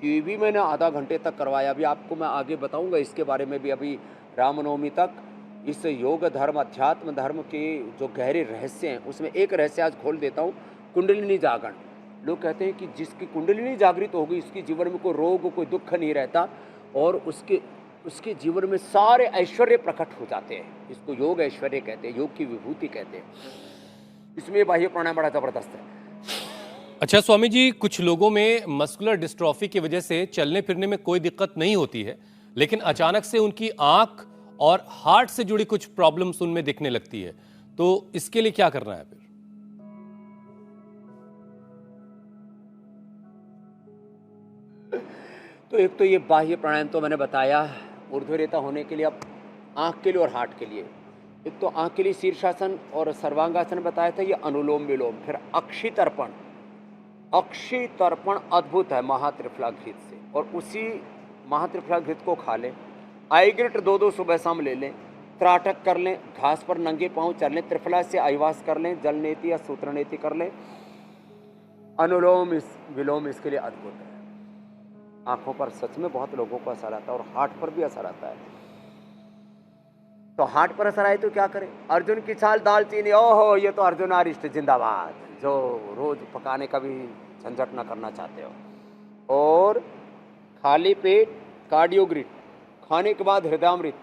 ये भी मैंने आधा घंटे तक करवाया। अभी आपको मैं आगे बताऊंगा इसके बारे में भी। अभी रामनवमी तक इस योग धर्म, अध्यात्म धर्म के जो गहरे रहस्य हैं उसमें एक रहस्य आज खोल देता हूँ, कुंडलिनी जागरण। लोग कहते हैं कि जिसकी कुंडलिनी जागृत होगी उसके जीवन में कोई रोग, कोई दुख नहीं रहता और उसके जीवन में सारे ऐश्वर्य प्रकट हो जाते हैं। इसको योग ऐश्वर्य कहते हैं, योग की विभूति कहते हैं। इसमें बाह्य प्राणायाम बड़ा जबरदस्त है। अच्छा स्वामी जी, कुछ लोगों में मस्कुलर डिस्ट्रॉफी की वजह से चलने फिरने में कोई दिक्कत नहीं होती है, लेकिन अचानक से उनकी आंख और हार्ट से जुड़ी कुछ प्रॉब्लम्स उनमें दिखने लगती है, तो इसके लिए क्या करना है फिर? तो एक तो ये बाह्य प्राणायाम तो मैंने बताया ऊर्ध्वरेता होने के लिए, अब आँख के लिए और हार्ट के लिए। एक तो आँख के लिए शीर्षासन और सर्वांगासन बताया था, ये अनुलोम विलोम। फिर अक्षि तर्पण अद्भुत है महात्रिफलाघृत से, और उसी महात्रिफलाघृत को खा लें। आईग्रिट 2-2 सुबह शाम ले लें, त्राटक कर लें, घास पर नंगे पाँव चल लें, त्रिफला से आईवास कर लें, जल नेति या सूत्र नेति कर लें। अनुलोम विलोम इसके लिए अद्भुत है। आंखों पर सच में बहुत लोगों को असर आता है और हार्ट पर भी असर आता है। तो हार्ट पर असर आए तो क्या करें? अर्जुन की छाल दालचीनी, ओहो ये तो अर्जुनारिष्ट जिंदाबाद, जो रोज पकाने का भी झंझट ना करना चाहते हो। और खाली पेट कार्डियोग्रिट, खाने के बाद हृदयामृत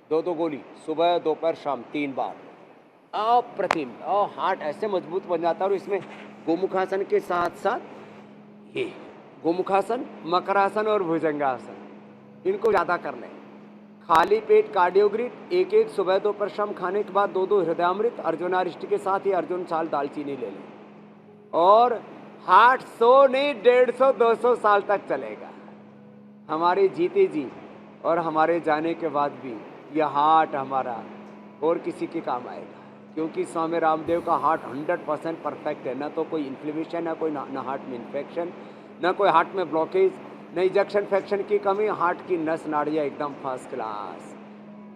2-2 गोली, सुबह दोपहर शाम 3 बार, अप्रतिम। और हार्ट ऐसे मजबूत बन जाता है। और इसमें गोमुखासन के साथ साथ ये गोमुखासन, मकरासन और भुजंगासन, इनको ज़्यादा कर लें। खाली पेट कार्डियोग्रिट 1-1 सुबह दोपहर शाम, खाने के बाद 2-2 हृदयामृत, अर्जुनारिष्ट के साथ ही अर्जुन छाल दालचीनी ले लें। और हार्ट 100 नहीं 150-200 साल तक चलेगा। हमारे जीते जी और हमारे जाने के बाद भी यह हार्ट हमारा और किसी के काम आएगा, क्योंकि स्वामी रामदेव का हार्ट 100% परफेक्ट है। ना तो कोई इन्फ्लेमेशन है, कोई ना हार्ट में इन्फेक्शन, ना कोई हार्ट में ब्लॉकेज, न इजेक्शन फैक्शन की कमी, हार्ट की नस नाड़ियाँ एकदम फर्स्ट क्लास।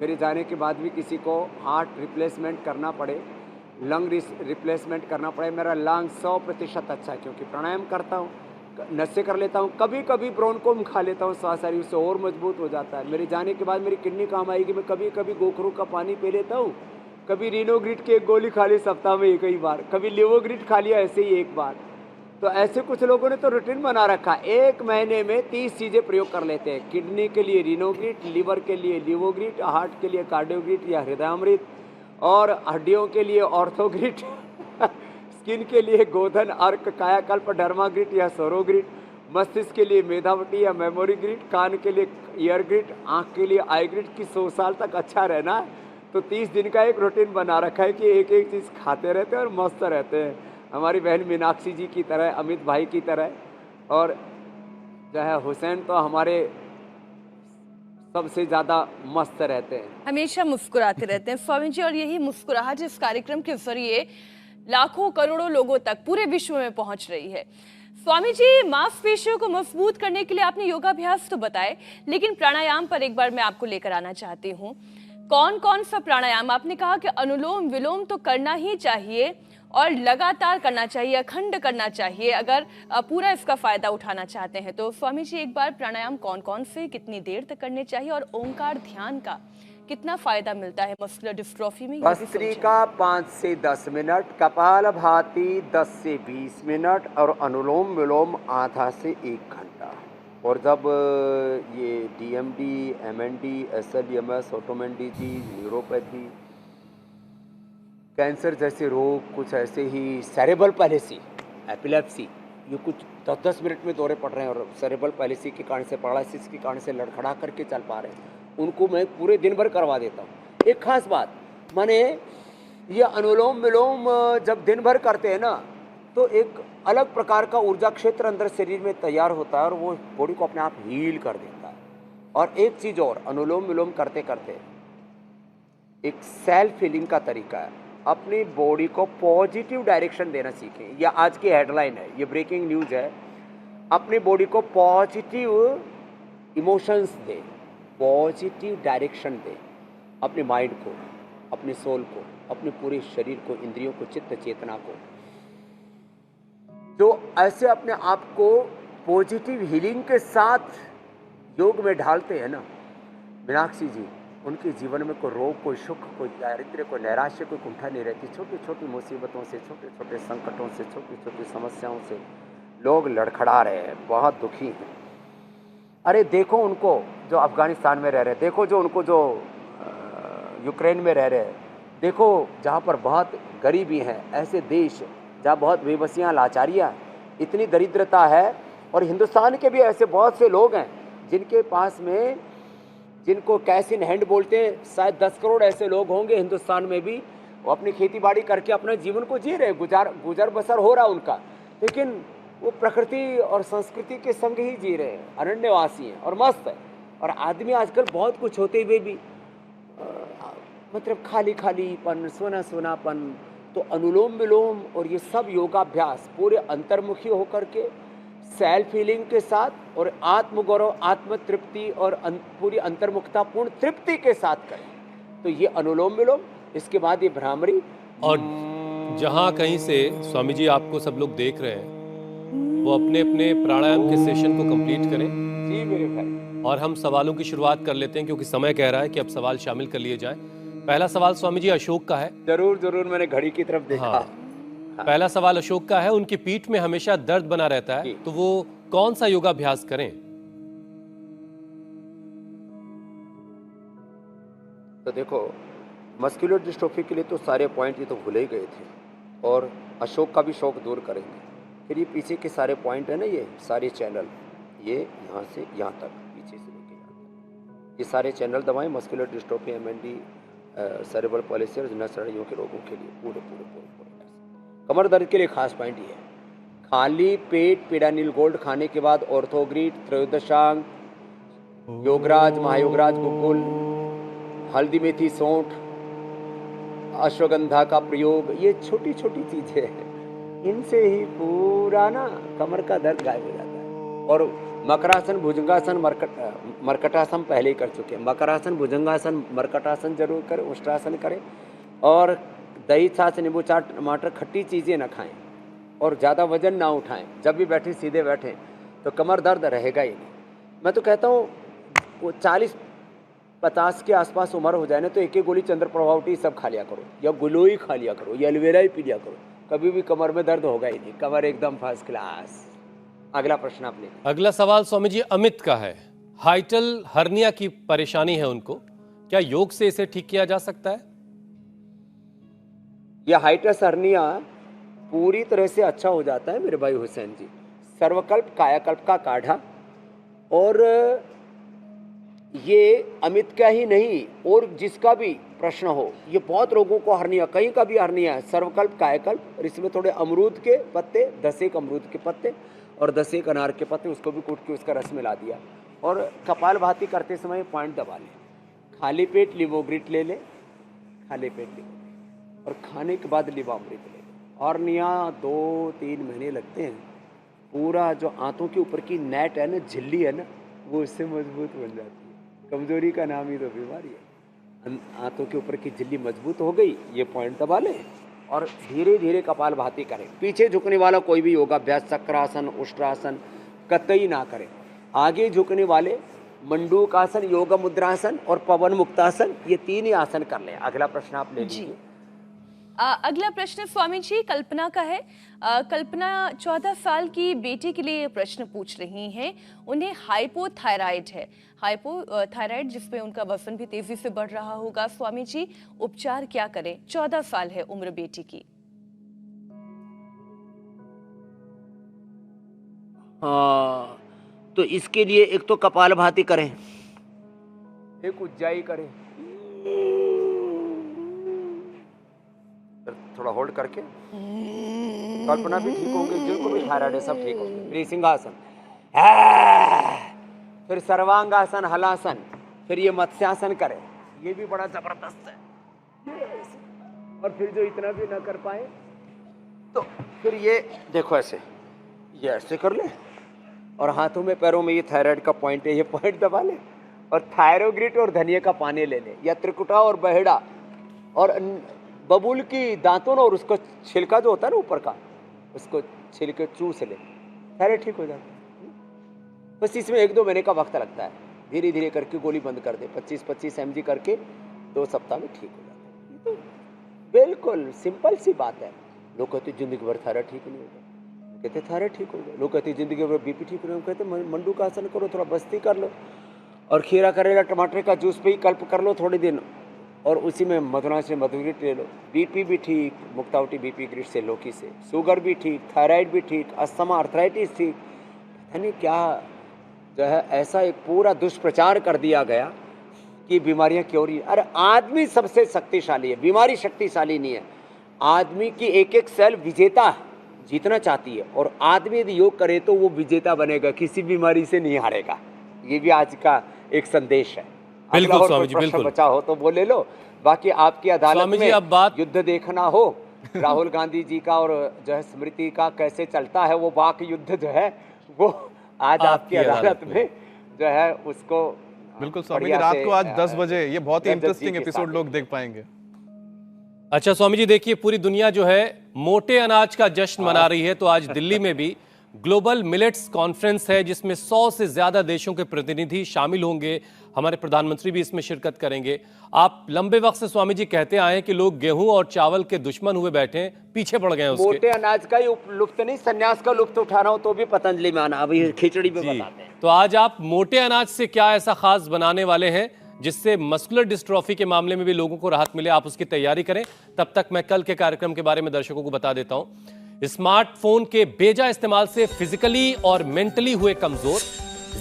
मेरे जाने के बाद भी किसी को हार्ट रिप्लेसमेंट करना पड़े, लंग रिप्लेसमेंट करना पड़े, मेरा लंग 100% अच्छा है, क्योंकि प्राणायाम करता हूँ, नशे कर लेता हूँ, कभी कभी ब्रोंकोम खा लेता हूँ, श्वासारी, उससे और मजबूत हो जाता है। मेरे जाने के बाद मेरी किडनी काम आएगी। मैं कभी कभी गोखरू का पानी पी लेता हूँ, कभी रिनोग्रिड की एक गोली खा ली सप्ताह में एक ही बार, कभी लिवोग्रिड खा लिया ऐसे ही एक बार। तो ऐसे कुछ लोगों ने तो रूटीन बना रखा, एक महीने में 30 चीज़ें प्रयोग कर लेते हैं। किडनी के लिए रिनोग्रिड, लीवर के लिए लिवोग्रिड, हार्ट के लिए कार्डियोग्रिड या हृदयामृत, और हड्डियों के लिए ऑर्थोग्रिड, स्किन के लिए गोधन, अर्क, कायाकल्प, डर्माग्रिड या सोरोग्रिड, मस्तिष्क के लिए मेधावटी या मेमोरी ग्रिड, कान के लिए ईयर ग्रिड, आँख के लिए आई ग्रिड की 100 साल तक अच्छा रहना है तो 30 दिन का एक रूटीन बना रखा है कि एक एक चीज़ खाते रहते हैं और मस्त रहते हैं। हमारी बहन मीनाक्षी जी की तरह, अमित भाई की तरह, और जो है हुसैन तो हमारे सबसे ज़्यादा मस्त रहते हैं, हमेशा मुस्कुराते रहते हैं स्वामी जी। और यही मुस्कुराहट इस कार्यक्रम के जरिए लाखों करोड़ों लोगों तक पूरे विश्व में पहुंच रही है। स्वामी जी, मांसपेशियों को मजबूत करने के लिए आपने योगाभ्यास तो बताए, लेकिन प्राणायाम पर एक बार मैं आपको लेकर आना चाहती हूँ। कौन कौन सा प्राणायाम? आपने कहा कि अनुलोम विलोम तो करना ही चाहिए और लगातार करना चाहिए, अखंड करना चाहिए अगर पूरा इसका फायदा उठाना चाहते हैं। तो स्वामी जी, एक बार प्राणायाम कौन कौन से, कितनी देर तक करने चाहिए, और ओंकार ध्यान का कितना फायदा मिलता है मस्कुलर डिस्ट्रॉफी में? भस्त्रिका 5 से 10 मिनट, कपालभाति 10 से 20 मिनट, और अनुलोम विलोम आधा से 1 घंटा। और जब ये DMD, MND, SLEMS, autoimmune disease, neuropathy, cancer जैसे रोग, कुछ ऐसे ही सेरेब्रल पैलिसी, एपिलेप्सी, ये कुछ 10-10 मिनट में दौरे पड़ रहे हैं और सेरेब्रल पैलिसी के कारण से, पैरालिसिस के कारण से लड़खड़ा करके चल पा रहे हैं, उनको मैं पूरे दिन भर करवा देता हूँ। एक खास बात, माने ये अनुलोम विलोम जब दिन भर करते हैं ना तो एक अलग प्रकार का ऊर्जा क्षेत्र अंदर शरीर में तैयार होता है और वो बॉडी को अपने आप हील कर देता है। और एक चीज़ और, अनुलोम विलोम करते करते एक सेल्फ हीलिंग का तरीका है, अपनी बॉडी को पॉजिटिव डायरेक्शन देना सीखें। यह आज की हेडलाइन है, ये ब्रेकिंग न्यूज़ है। अपनी बॉडी को पॉजिटिव इमोशंस दें, पॉजिटिव डायरेक्शन दें, अपने माइंड को, अपने सोल को, अपने पूरे शरीर को, इंद्रियों को, चित्त चेतना को। जो ऐसे अपने आप को पॉजिटिव हीलिंग के साथ योग में ढालते हैं ना मीनाक्षी जी, उनके जीवन में कोई रोग, कोई सुख, कोई दारिद्र्य, कोई नैराश्य, कोई कुंठा नहीं रहती। छोटी छोटी मुसीबतों से, छोटे छोटे संकटों से, छोटी छोटी समस्याओं से लोग लड़खड़ा रहे हैं, बहुत दुखी हैं। अरे देखो उनको जो अफ़गानिस्तान में रह रहे हैं, देखो जो उनको जो यूक्रेन में रह रहे हैं, देखो जहाँ पर बहुत गरीबी है, ऐसे देश जहाँ बहुत बेबसियाँ, लाचारियाँ, इतनी दरिद्रता है। और हिंदुस्तान के भी ऐसे बहुत से लोग हैं जिनके पास में, जिनको कैश इन हैंड बोलते हैं, शायद 10 करोड़ ऐसे लोग होंगे हिंदुस्तान में भी, वो अपनी खेती बाड़ी करके अपने जीवन को जी रहे, गुजर बसर हो रहा उनका, लेकिन वो प्रकृति और संस्कृति के संग ही जी रहे हैं, अरण्यवासी हैं और मस्त है। और आदमी आजकल बहुत कुछ होते हुए भी मतलब खाली खालीपन, सोना सोनापन। तो अनुलोम विलोम और ये सब योगाभ्यास पूरे अंतर्मुखी होकर के सेल्फ हीलिंग के साथ और आत्मगौरव, आत्म तृप्ति और पूरी अंतर्मुखतापूर्ण तृप्ति के साथ करें तो ये अनुलोम विलोम, इसके बाद ये भ्रामरी। और जहाँ कहीं से स्वामी जी आपको सब लोग देख रहे हैं, वो अपने अपने प्राणायाम के सेशन को कंप्लीट करें। जी मेरे भाई। और हम सवालों की शुरुआत कर लेते हैं क्योंकि समय कह रहा है कि अब सवाल शामिल कर लिए जाएं। पहला सवाल स्वामी जी अशोक का है। जरूर जरूर, मैंने घड़ी की तरफ देखा। हाँ। पहला सवाल अशोक का है, उनकी पीठ में हमेशा दर्द बना रहता है, तो वो कौन सा योगाभ्यास करें? तो देखो, मस्कुलर डिस्ट्रोफी के लिए तो सारे पॉइंट ये तो भूले ही गए थे, और अशोक का भी शौक दूर करेंगे। फिर ये पीछे के सारे पॉइंट है ना, ये सारे चैनल, ये यहाँ से यहाँ तक, पीछे से लेके यहाँ तक, ये सारे चैनल दवाएं muscular dystrophy, MND, cerebral policy और नसों के रोगों के लिए पूरे पूरे पूरे पूरे। कमर दर्द के लिए खास पॉइंट ये है, खाली पेट पीडानिल गोल्ड खाने के बाद ऑर्थोग्रिड, त्रयोदशांग, योगराज, महायोगराज, गुग्गुल, हल्दी मेथी, सौंठ, अश्वगंधा का प्रयोग, ये छोटी छोटी चीज़ें हैं, इनसे ही पूरा ना कमर का दर्द गायब हो जाता है। और मकरासन, भुजंगासन, मरकटासन पहले ही कर चुके हैं। मकरासन, भुजंगासन, मरकटासन जरूर करें, उष्ट्रासन करें, और दही, छाछ, नींबू चाट, टमाटर, खट्टी चीज़ें ना खाएं, और ज़्यादा वजन ना उठाएं। जब भी बैठे सीधे बैठें तो कमर दर्द रहेगा ही नहीं। मैं तो कहता हूँ वो 50 के आसपास उम्र हो जाए ना तो एक एक गोली चंद्रप्रभावटी सब खा लिया करो, या ग्लोई खा लिया करो, या एलोवेरा ही पी लिया करो, कभी भी कमर में दर्द होगा ही नहीं, कमर एकदम फर्स्ट क्लास। अगला प्रश्न आप ले। अगला सवाल स्वामी जी अमित का है। हाइटल हर्निया की परेशानी है उनको, क्या योग से इसे ठीक किया जा सकता है? यह हाइटस हर्निया पूरी तरह से अच्छा हो जाता है मेरे भाई हुसैन जी। सर्वकल्प कायाकल्प का काढ़ा, और ये अमित का ही नहीं और जिसका भी प्रश्न हो, ये बहुत लोगों को हर्निया, कहीं का भी हर्निया है, सर्वकल्प कायाकल्प, और इसमें थोड़े अमरूद के पत्ते, 10 एक अमरूद के पत्ते और 10 एक अनार के पत्ते, उसको भी कूट के उसका रस मिला दिया, और कपालभाति करते समय पॉइंट दबा लें। खाली पेट लिवोग्रिट ले लें, खाली पेट लिवोग्रिट, और खाने के बाद लिवामृत ले लें। हर्निया 2-3 महीने लगते हैं, पूरा जो आंतों के ऊपर की नेट है ना, झिल्ली है ना, वो उससे मजबूत बन जाती है। कमजोरी का नाम ही तो बीमारी है। आंतों के ऊपर की झिल्ली मजबूत हो गई, ये पॉइंट दबा लें और धीरे धीरे कपालभाति करें। पीछे झुकने वाला कोई भी योगाभ्यास, चक्रासन, उष्ट्रासन कतई ना करें। आगे झुकने वाले मंडूकासन, योग मुद्रासन और पवन मुक्तासन, ये 3 ही आसन कर लें। अगला प्रश्न आप ले लीजिए। अगला प्रश्न स्वामी जी कल्पना का है। कल्पना 14 साल की बेटी के लिए प्रश्न पूछ रही हैं। उन्हें हाइपोथायराइड है, हाइपोथायराइड जिसमें उनका वजन भी तेजी से बढ़ रहा होगा। स्वामी जी उपचार क्या करें? 14 साल है उम्र बेटी की। हाँ, तो इसके लिए एक तो कपालभाति करें, एक उज्जाई करें, थोड़ा होल्ड करके, कल्पना भी ठीक होंगे, जिनको भी थायराइड है सब ठीक होंगे। फिर सिंहासन, फिर सर्वांगासन, हलासन, फिर ये मत्स्यासन करें, ये भी बड़ा जबरदस्त है। और फिर जो इतना भी ना कर पाए तो फिर ये देखो ऐसे, ये ऐसे कर ले, और हाथों में पैरों में ये थायराइड का पॉइंट है, ये पॉइंट दबा ले, और थायरोग्रिट और धनिया का पानी ले ले, या त्रिकुटा और बहेड़ा और बबूल की दांतों और उसको छिलका जो होता है ना ऊपर का, उसको छिलके चूस ले, थायराइड ठीक हो जाता है। बस इसमें 1-2 महीने का वक्त लगता है, धीरे धीरे करके गोली बंद कर दे, 25-25 mg करके 2 सप्ताह में ठीक हो जाता है। तो बिल्कुल सिंपल सी बात है। लोग कहते जिंदगी भर थायराइड ठीक नहीं होगा, कहते थायराइड ठीक हो गया। लोग कहते जिंदगी भर बीपी ठीक नहीं होगा, कहते मंडू का आसन करो, थोड़ा बस्ती कर लो, और खीरा करेला टमाटर का जूस पे ही कल्प कर लो थोड़े दिन, और उसी में मधुरा से मधुग्रिट ले लो। बीपी भी ठीक, मुक्तावटी बीपी ग्रिट से, लौकी से, शुगर भी ठीक, थायराइड भी ठीक, अस्थमा अर्थराइटिस ठीक। पता नहीं क्या जो है ऐसा एक पूरा दुष्प्रचार कर दिया गया कि बीमारियां क्यों रही। अरे आदमी सबसे शक्तिशाली है, बीमारी शक्तिशाली नहीं है। आदमी की एक एक सेल विजेता है, जीतना चाहती है, और आदमी यदि योग करे तो वो विजेता बनेगा, किसी बीमारी से नहीं हारेगा। ये भी आज का एक संदेश है। बिल्कुल स्वामी जी, बिल्कुल। बचा हो तो वो ले लो, बाकी आपकी अदालत में अब बात युद्ध देखना हो राहुल गांधी जी का और जो है स्मृति का कैसे चलता है वो वाक युद्ध जो है वो आज आपकी अदालत में जो है उसको बिल्कुल स्वामी जी, रात को आज 10 बजे ये बहुत ही इंटरेस्टिंग एपिसोड लोग देख पाएंगे। अच्छा स्वामी जी देखिए, पूरी दुनिया जो है मोटे अनाज का जश्न मना रही है, तो आज दिल्ली में भी ग्लोबल मिलेट्स कॉन्फ्रेंस है जिसमें 100 से ज्यादा देशों के प्रतिनिधि शामिल होंगे। हमारे प्रधानमंत्री भी इसमें शिरकत करेंगे। आप लंबे वक्त से स्वामी जी कहते आए हैं कि लोग गेहूं और चावल के दुश्मन हुए बैठे हैं, पीछे पड़ गए हैं उसके। मोटे अनाज का ही लुत्फ नहीं, सन्यास का लुत्फ उठा रहा हूं तो भी पतंजलि में आना, अभी खिचड़ी में बताते हैं। तो आज आप मोटे अनाज से क्या ऐसा खास बनाने वाले हैं जिससे मस्कुलर डिस्ट्रॉफी के मामले में भी लोगों को राहत मिले? आप उसकी तैयारी करें। तब तक मैं कल के कार्यक्रम के बारे में दर्शकों को बता देता हूं। स्मार्टफोन के बेजा इस्तेमाल से फिजिकली और मेंटली हुए कमजोर,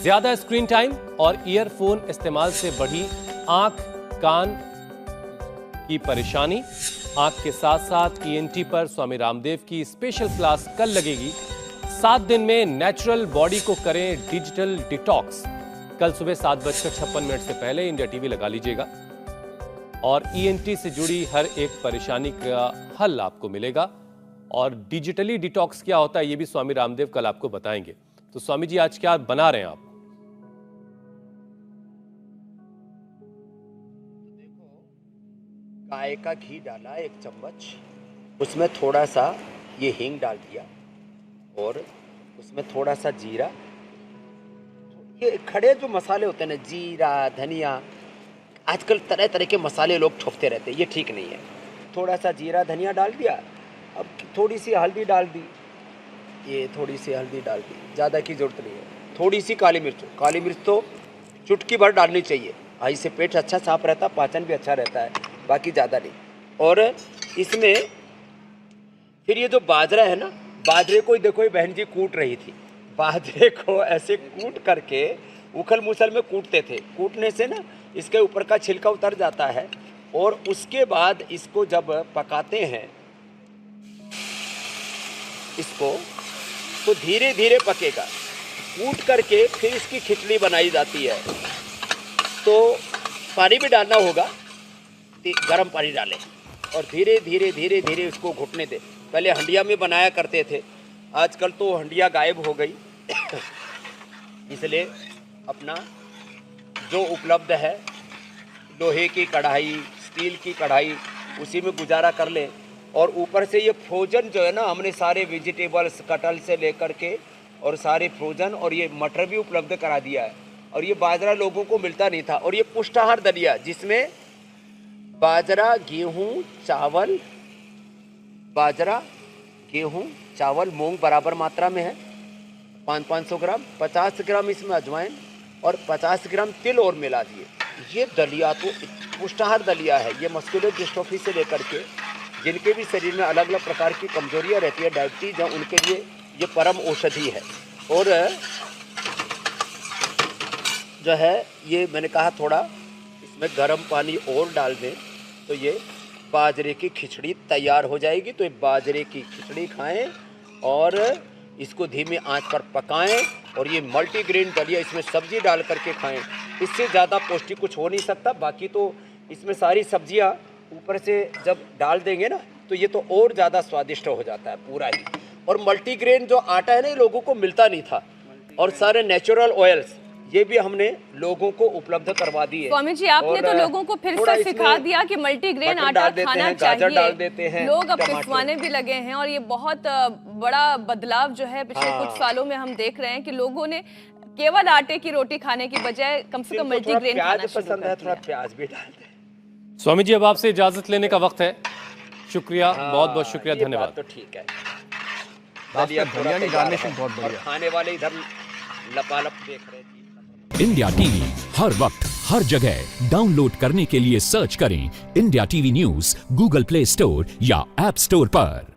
ज्यादा स्क्रीन टाइम और ईयरफोन इस्तेमाल से बढ़ी आंख कान की परेशानी। आंख के साथ साथ ईएनटी पर स्वामी रामदेव की स्पेशल क्लास कल लगेगी। 7 दिन में नेचुरल बॉडी को करें डिजिटल डिटॉक्स। कल सुबह 7:56 से पहले इंडिया टीवी लगा लीजिएगा और ईएनटी से जुड़ी हर एक परेशानी का हल आपको मिलेगा। और डिजिटली डिटॉक्स क्या होता है ये भी स्वामी रामदेव कल आपको बताएंगे। तो स्वामी जी आज क्या बना रहे हैं आप? देखो, गाय का घी डाला 1 चम्मच, उसमें थोड़ा सा ये हींग डाल दिया और उसमें थोड़ा सा जीरा। ये खड़े जो मसाले होते हैं ना, जीरा धनिया, आजकल तरह तरह के मसाले लोग ठोकते रहते हैं, ये ठीक नहीं है। थोड़ा सा जीरा धनिया डाल दिया, अब थोड़ी सी हल्दी डाल दी, ये थोड़ी सी हल्दी डाल दी, ज़्यादा की ज़रूरत नहीं है। थोड़ी सी काली मिर्च तो चुटकी भर डालनी चाहिए, इससे पेट अच्छा साफ रहता, पाचन भी अच्छा रहता है, बाकी ज़्यादा नहीं। और इसमें फिर ये जो बाजरा है ना, बाजरे को देखो ये बहन जी कूट रही थी, बाजरे को ऐसे कूट करके उखल मुसल में कूटते थे। कूटने से ना इसके ऊपर का छिलका उतर जाता है, और उसके बाद इसको जब पकाते हैं इसको, तो धीरे धीरे पकेगा। कूट करके फिर इसकी खिचड़ी बनाई जाती है। तो पानी भी डालना होगा, गर्म पानी डालें और धीरे धीरे धीरे धीरे इसको घुटने दें। पहले हंडिया में बनाया करते थे, आजकल तो हंडिया गायब हो गई इसलिए अपना जो उपलब्ध है, लोहे की कढ़ाई, स्टील की कढ़ाई, उसी में गुजारा कर लें। और ऊपर से ये फ्रोजन जो है ना, हमने सारे वेजिटेबल्स कटहल से लेकर के और सारे फ्रोजन, और ये मटर भी उपलब्ध करा दिया है। और ये बाजरा लोगों को मिलता नहीं था, और ये पुष्टाहार दलिया जिसमें बाजरा, गेहूँ, चावल, बाजरा, गेहूँ, चावल, मूंग बराबर मात्रा में है, 500 ग्राम, 50 ग्राम इसमें अजवाइन और 50 ग्राम तिल और मिला दिए। ये दलिया तो पुष्टाहार दलिया है। ये मस्कुलर डिस्ट्रोफी से लेकर के जिनके भी शरीर में अलग अलग प्रकार की कमजोरियां रहती है, डायबिटीज है, उनके लिए ये परम औषधि है। और जो है ये मैंने कहा थोड़ा इसमें गर्म पानी और डाल दें तो ये बाजरे की खिचड़ी तैयार हो जाएगी। तो ये बाजरे की खिचड़ी खाएं और इसको धीमी आंच पर पकाएं, और ये मल्टीग्रेन दलिया इसमें सब्जी डाल करके खाएं। इससे ज़्यादा पौष्टिक कुछ हो नहीं सकता। बाकी तो इसमें सारी सब्जियां ऊपर से जब डाल देंगे ना, तो ये तो और ज़्यादा स्वादिष्ट हो जाता है पूरा ही। और मल्टीग्रेन जो आटा है ना, ये लोगों को मिलता नहीं था, और सारे नेचुरल ऑयल्स ये भी हमने लोगों को उपलब्ध करवा दी है। स्वामी जी, आपने तो लोगों को फिर से सिखा दिया कि मल्टीग्रेन आटा खाना चाहिए। डाल देते हैं, लोग अब पिसवाने भी लगे हैं, और ये बहुत बड़ा बदलाव जो है पिछले कुछ सालों में हम देख रहे हैं कि लोगों ने केवल आटे की रोटी खाने की बजाय कम से कम मल्टीग्रेन खाना शुरू कर दिया। थोड़ा प्याज भी डाल दें। स्वामी जी, अब आपसे इजाजत लेने का वक्त है। शुक्रिया, बहुत बहुत शुक्रिया, धन्यवाद। तो ठीक है, धनिया की गार्निशिंग बहुत बढ़िया। खाने वाले इधर लपालप देख रहे थे। इंडिया टीवी हर वक्त हर जगह डाउनलोड करने के लिए सर्च करें India TV news Google play store या ऐप स्टोर पर।